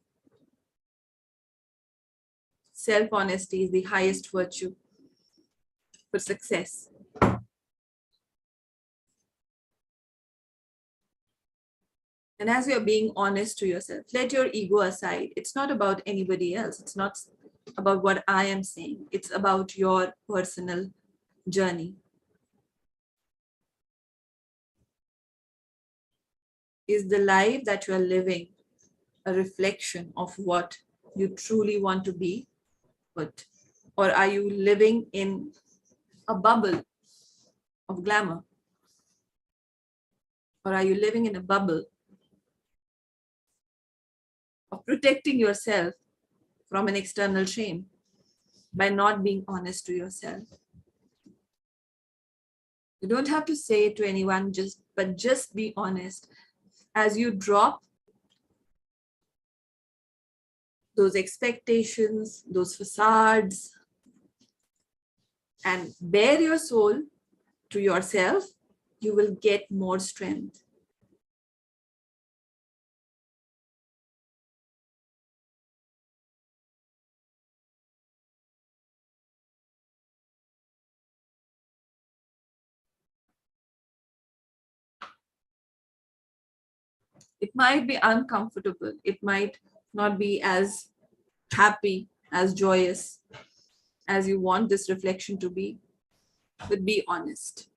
Self-honesty is the highest virtue for success. And as you're being honest to yourself, let your ego aside. It's not about anybody else. It's not about what I am saying. It's about your personal journey. Is the life that you are living a reflection of what you truly want to be? Or are you living in a bubble of glamour? Or are you living in a bubble of protecting yourself from an external shame by not being honest to yourself? You don't have to say it to anyone, but just be honest. As you drop those expectations, those facades, and bare your soul to yourself, you will get more strength. It might be uncomfortable. It might not be as happy, as joyous as you want this reflection to be, but be honest.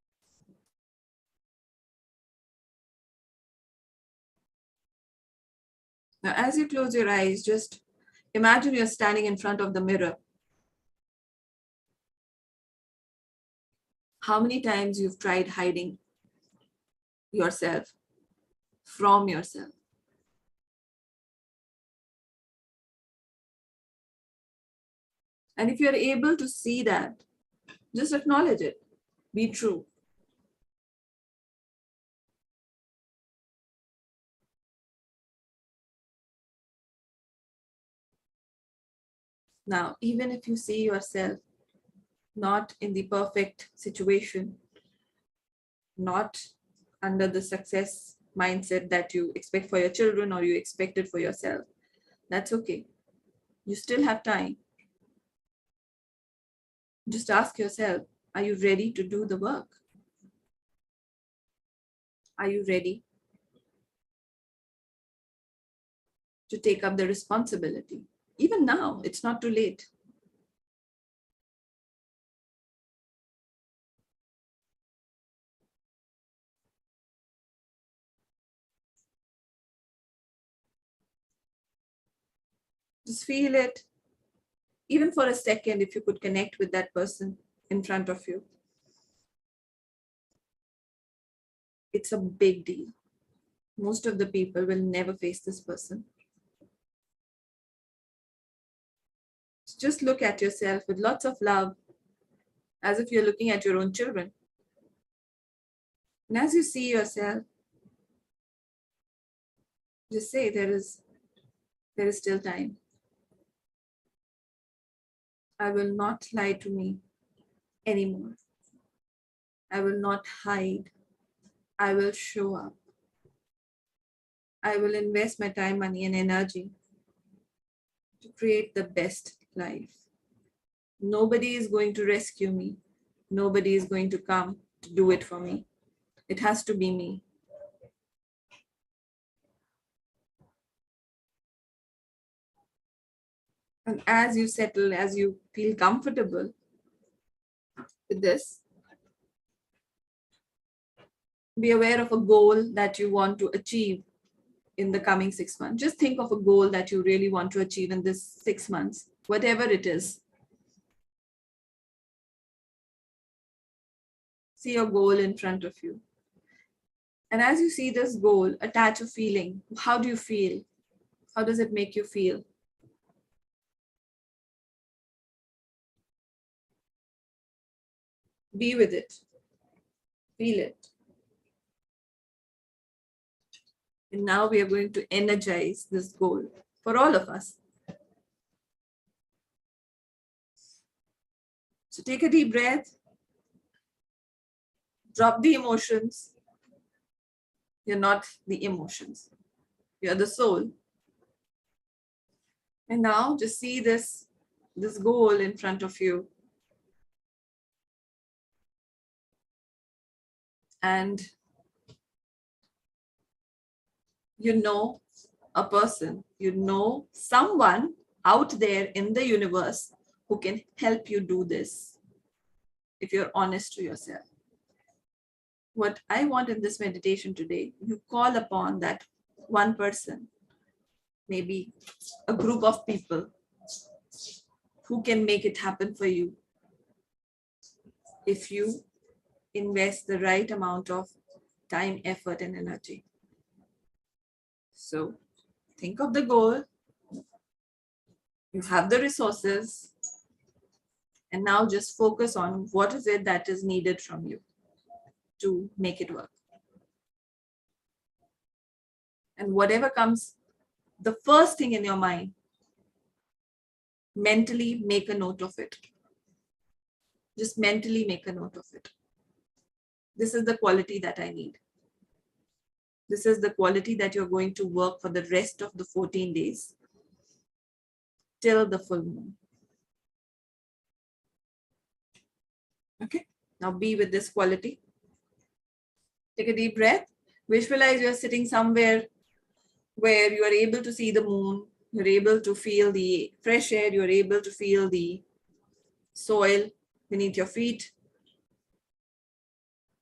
Now, as you close your eyes, just imagine you're standing in front of the mirror. How many times you've tried hiding yourself from yourself? And if you're able to see that, just acknowledge it. Be true. Now, even if you see yourself not in the perfect situation, not under the success mindset that you expect for your children or you expected for yourself, that's okay. You still have time. Just ask yourself, are you ready to do the work? Are you ready to take up the responsibility? Even now, it's not too late. Just feel it. Even for a second, if you could connect with that person in front of you. It's a big deal. Most of the people will never face this person. Just look at yourself with lots of love, as if you're looking at your own children. And as you see yourself, just say, there is still time. I will not lie to me anymore. I will not hide I will show up. I will invest my time, money, and energy to create the best life. Nobody is going to rescue me. Nobody is going to come to do it for me. It has to be me. And as you settle, as you feel comfortable with this, be aware of a goal that you want to achieve in the coming 6 months. Just think of a goal that you really want to achieve in this 6 months, whatever it is. See your goal in front of you. And as you see this goal, attach a feeling. How do you feel? How does it make you feel? Be with it. Feel it. And now we are going to energize this goal for all of us. So take a deep breath. Drop the emotions. You're not the emotions. You're the soul. And now just see this goal in front of you. And you know a person, you know someone out there in the universe who can help you do this if you're honest to yourself. What I want in this meditation today, you call upon that one person, maybe a group of people who can make it happen for you if you invest the right amount of time, effort, and energy. So think of the goal. You have the resources. And now just focus on what is it that is needed from you to make it work. And whatever comes, the first thing in your mind, mentally make a note of it. Just mentally make a note of it. This is the quality that I need. This is the quality that you're going to work for the rest of the 14 days till the full moon. Okay, now be with this quality. Take a deep breath. Visualize you're sitting somewhere where you are able to see the moon. You're able to feel the fresh air. You're able to feel the soil beneath your feet.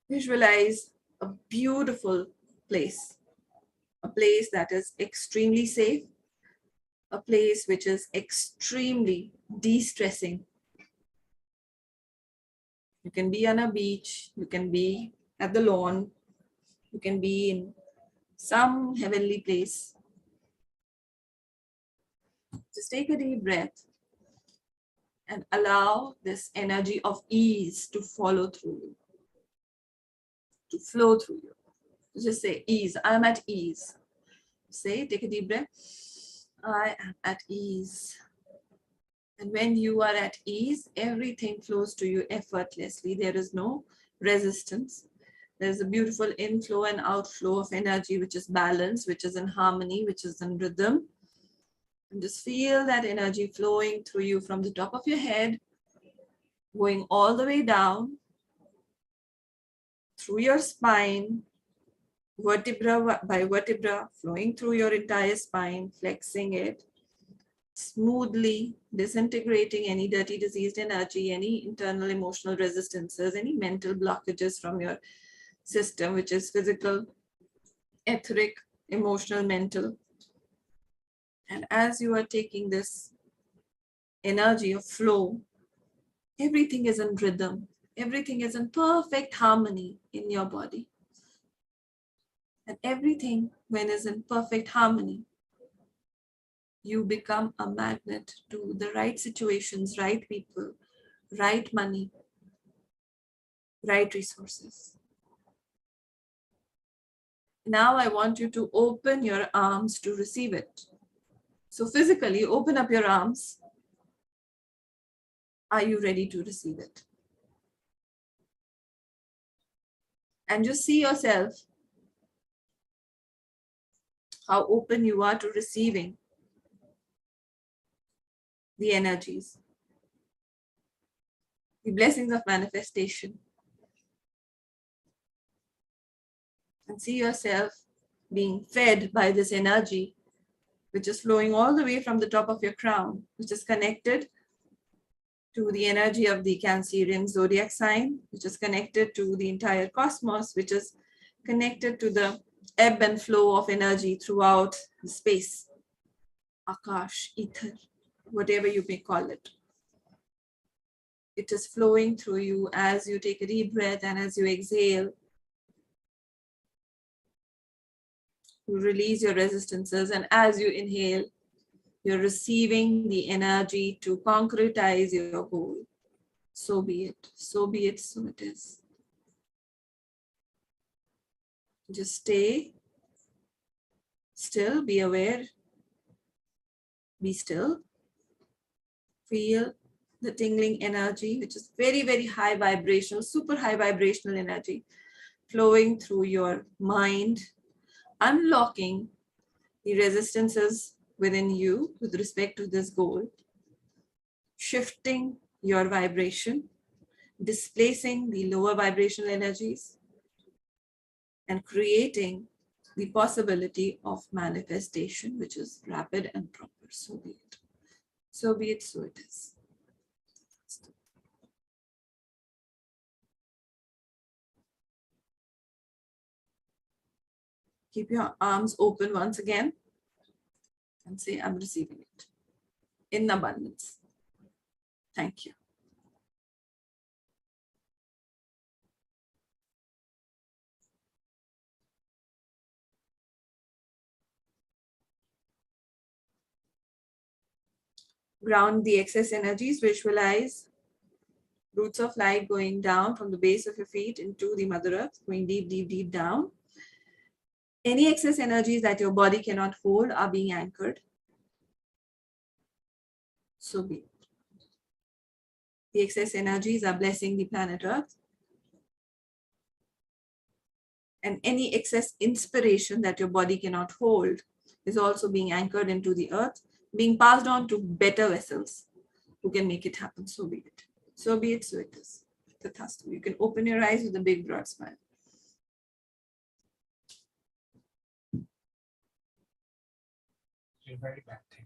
Visualize a beautiful place. A place that is extremely safe. A place which is extremely de-stressing. You can be on a beach. You can be at the lawn. You can be in some heavenly place. Just take a deep breath and allow this energy of ease to follow through you, to flow through you. Just say ease. I'm at ease. Say, take a deep breath. I am at ease. And when you are at ease, everything flows to you effortlessly. There is no resistance. There's a beautiful inflow and outflow of energy, which is balanced, which is in harmony, which is in rhythm. And just feel that energy flowing through you from the top of your head, going all the way down, through your spine, vertebra by vertebra, flowing through your entire spine, flexing it, smoothly disintegrating any dirty, diseased energy, any internal emotional resistances, any mental blockages from your system, which is physical, etheric, emotional, mental. And as you are taking this energy of flow, everything is in rhythm. Everything is in perfect harmony in your body. And everything, when is in perfect harmony, you become a magnet to the right situations, right people, right money, right resources. Now I want you to open your arms to receive it. So physically, open up your arms. Are you ready to receive it? And just see yourself how open you are to receiving the energies, the blessings of manifestation. And see yourself being fed by this energy, which is flowing all the way from the top of your crown, which is connected to the energy of the Cancerian zodiac sign, which is connected to the entire cosmos, which is connected to the ebb and flow of energy throughout the space, Akash, ether, whatever you may call it. It is flowing through you as you take a deep breath and as you exhale. You release your resistances, and as you inhale, you're receiving the energy to concretize your goal. So be it, so be it, so it is. Just stay still, be aware, be still. Feel the tingling energy, which is very, very high vibrational, super high vibrational energy flowing through your mind, unlocking the resistances within you with respect to this goal, shifting your vibration, displacing the lower vibrational energies, and creating the possibility of manifestation, which is rapid and proper. So be it. So be it, so it is. Keep your arms open once again and say, I'm receiving it in abundance. Thank you. Ground the excess energies, visualize roots of light going down from the base of your feet into the Mother Earth, going deep, deep, deep down. Any excess energies that your body cannot hold are being anchored. So be it. The excess energies are blessing the planet Earth. And any excess inspiration that your body cannot hold is also being anchored into the earth, being passed on to better vessels who can make it happen. So be it. So be it, so it is. Tathastu. You can open your eyes with a big broad smile. It's a very bad thing.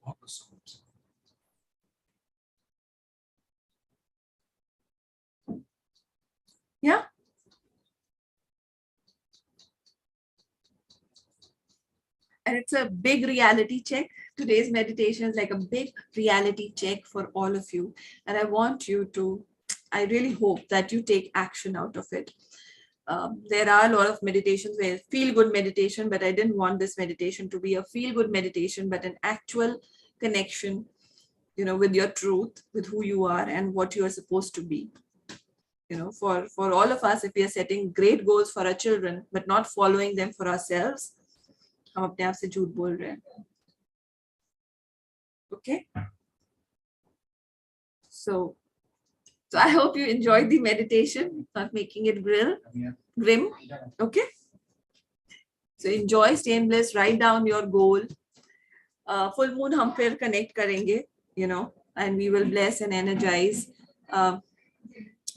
Walk the souls. Yeah? And it's a big reality check. Today's meditation is like a big reality check for all of you. And I want you to, I really hope that you take action out of it. There are a lot of meditations where feel good meditation, but I didn't want this meditation to be a feel good meditation, but an actual connection, you know, with your truth, with who you are and what you are supposed to be. You know, for all of us, if we are setting great goals for our children, but not following them for ourselves, हम अपने आप से झूठ बोल रहे हैं. Okay. So I hope you enjoyed the meditation, not making it grim. Okay. So enjoy, stay in bliss, write down your goal. Full moon हम फिर connect करेंगे, you know, and we will bless and energize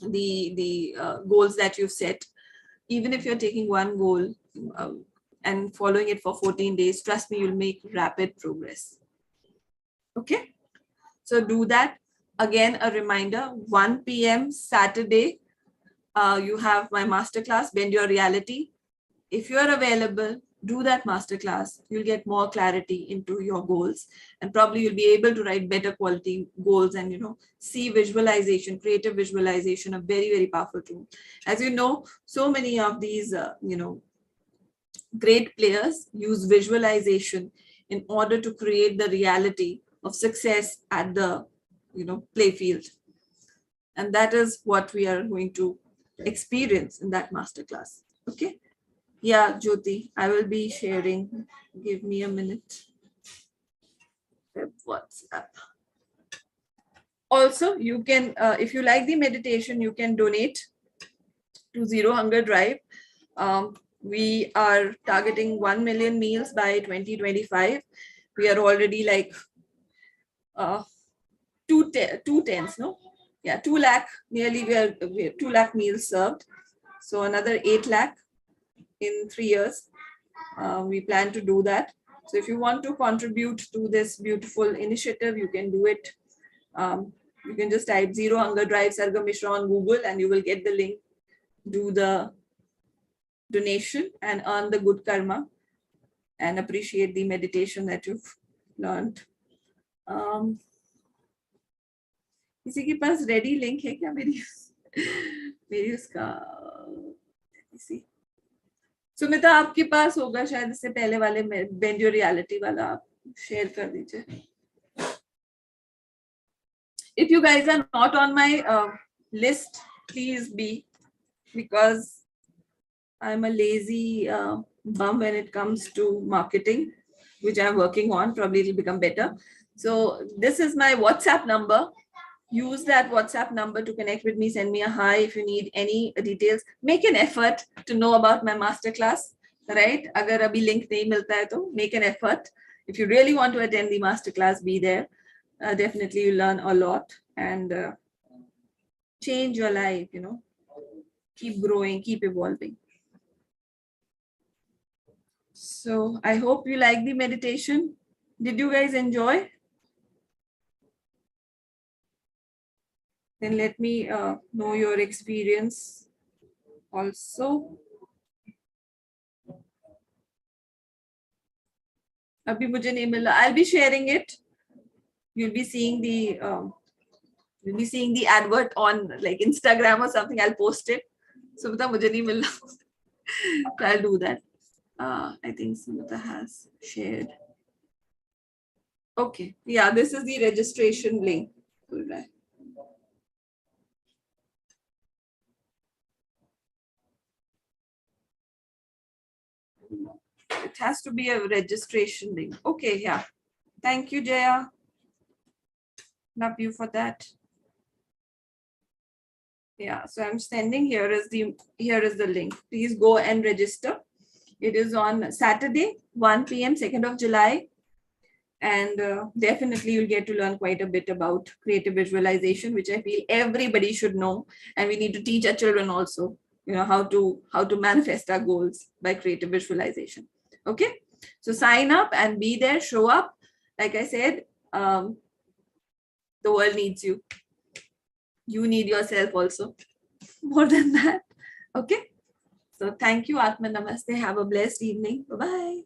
the goals that you've set. Even if you're taking one goal and following it for 14 days, trust me, you'll make rapid progress. Okay. So do that. Again, a reminder, 1 p.m. Saturday, you have my masterclass, Bend Your Reality. If you're available, do that masterclass. You'll get more clarity into your goals, and probably you'll be able to write better quality goals and, you know, see visualization, creative visualization, a very, very powerful tool. As you know, so many of these, you know, great players use visualization in order to create the reality of success at the, you know, play field. And that is what we are going to experience in that masterclass. Okay. Yeah, Jyoti, I will be sharing. Give me a minute. WhatsApp. Also, you can, if you like the meditation, you can donate to Zero Hunger Drive. We are targeting 1 million meals by 2025. We are already like 2 tens, no? Yeah, 2 lakh, nearly we are 2 lakh meals served. So another 8 lakh in 3 years. We plan to do that. So if you want to contribute to this beautiful initiative, you can do it. You can just type Zero Hunger Drive Sargam Mishra on Google and you will get the link. Do the donation and earn the good karma and appreciate the meditation that you've learned. किसी के पास ready link है क्या मेरी उसका सुमिता आपके पास होगा शायद इससे पहले वाले बेंड योर रियलिटी वाला आप शेयर कर दीजिए. If you guys are not on my list, please be, because I'm a lazy bum when it comes to marketing, which I'm working on. Probably it'll become better. So this is my WhatsApp number. Use that WhatsApp number to connect with me. Send me a hi if you need any details. Make an effort to know about my masterclass, right? Agar abhi link nahi milta hai to make an effort. If you really want to attend the masterclass, be there. Definitely you learn a lot and change your life, you know. Keep growing, keep evolving. So I hope you like the meditation. Did you guys enjoy? Then let me know your experience also. Abhi mujhe nahi mila. I'll be sharing it. You'll be seeing the advert on like Instagram or something. I'll post it. Sumita mujhe nahi mila. So I'll do that. I think Sumita has shared. Okay. Yeah, this is the registration link. It has to be a registration link. Okay, yeah. Thank you, Jaya. Love you for that. Yeah, so I'm sending here is the link. Please go and register. It is on Saturday, 1 p.m., 2nd of July. And definitely you'll get to learn quite a bit about creative visualization, which I feel everybody should know. And we need to teach our children also, you know, how to manifest our goals by creative visualization. Okay, so sign up and be there, show up. Like I said, the world needs you. You need yourself also. More than that. Okay. So thank you, Atma Namaste. Have a blessed evening. Bye-bye.